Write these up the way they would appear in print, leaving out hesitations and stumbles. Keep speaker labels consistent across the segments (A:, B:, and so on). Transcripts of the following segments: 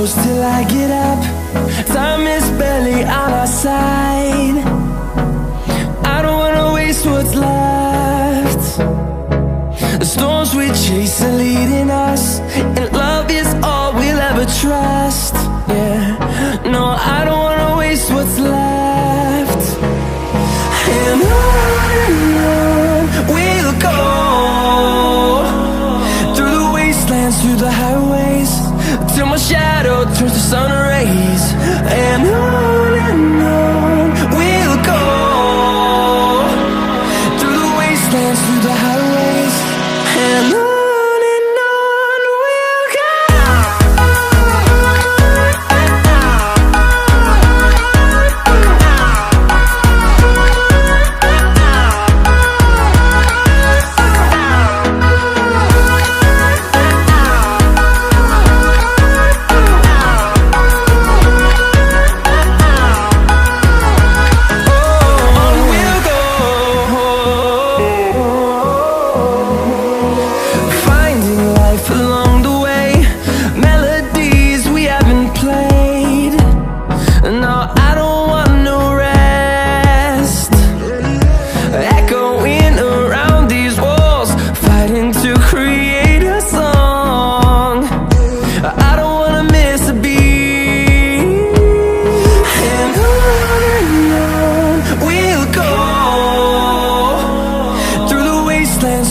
A: close till I get up. Time is barely on our side. I don't wanna waste what's left. The storms we chase are leading us, and love is all we'll ever trust. Yeah, no, I don't wanna waste what's left. And on we'll go, through the wastelands, through the highways, till my shadow turns to sun rays. And on we'll go, through the wastelands, through the highways, and on we'll go.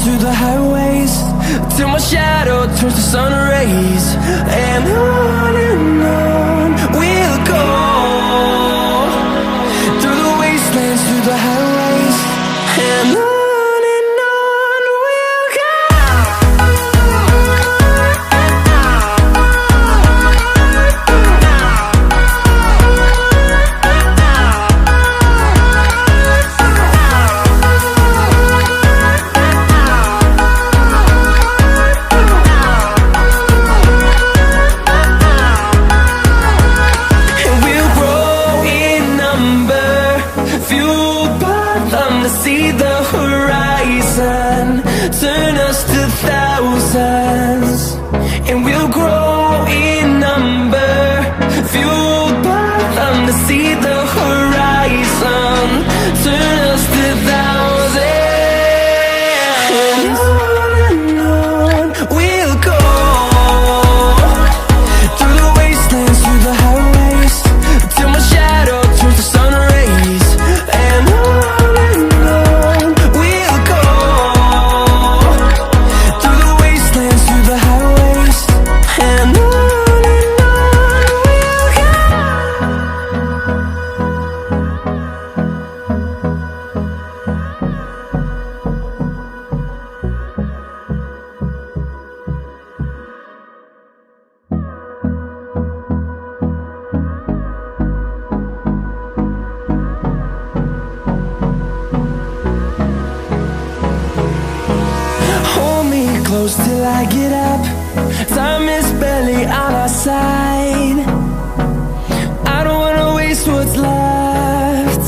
A: Through the highways, till my shadow turns to sun rays. And on we'll go, through the wastelands, through the highways, and on we'll go. See the horizon, turn us to thousands, and we'll grow in number, fueled by them. To see the horizon, turn us to thousands, and on we'll go, through the wastelands, through the highways, till my shadow turns to sun rays. And close till I get up. Time is barely on our side. I don't wanna waste what's left.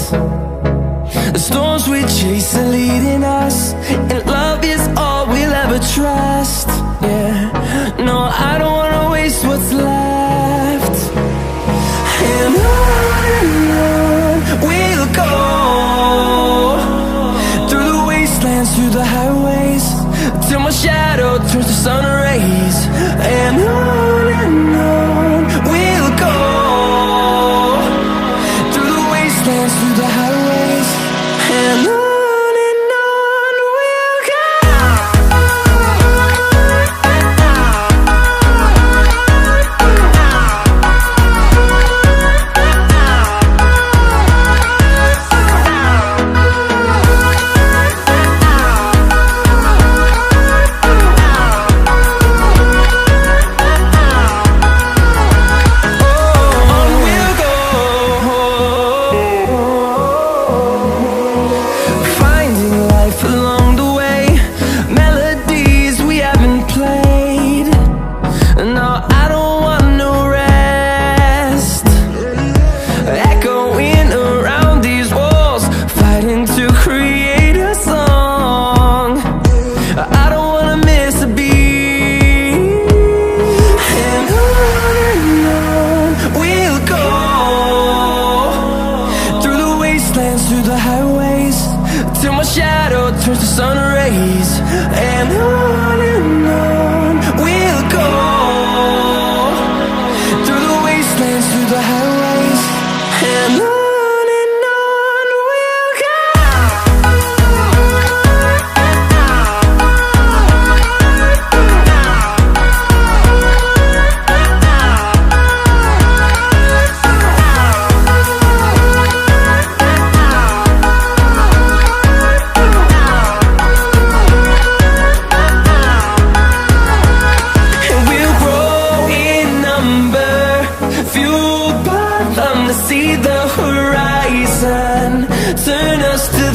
A: The storms we chase are leading us, and love is all we'll ever trust. Yeah, no, I don't wanna waste what's left. And on we'll go, through the wastelands, through the highways, till my shadow turns to sun rays. And on we'll go, through the wastelands, through the highways, and on till my shadow turns to sun rays. And on we'll go, through the wastelands, through the highways, and on we'll go. Fueled by them to see the horizon, turn us to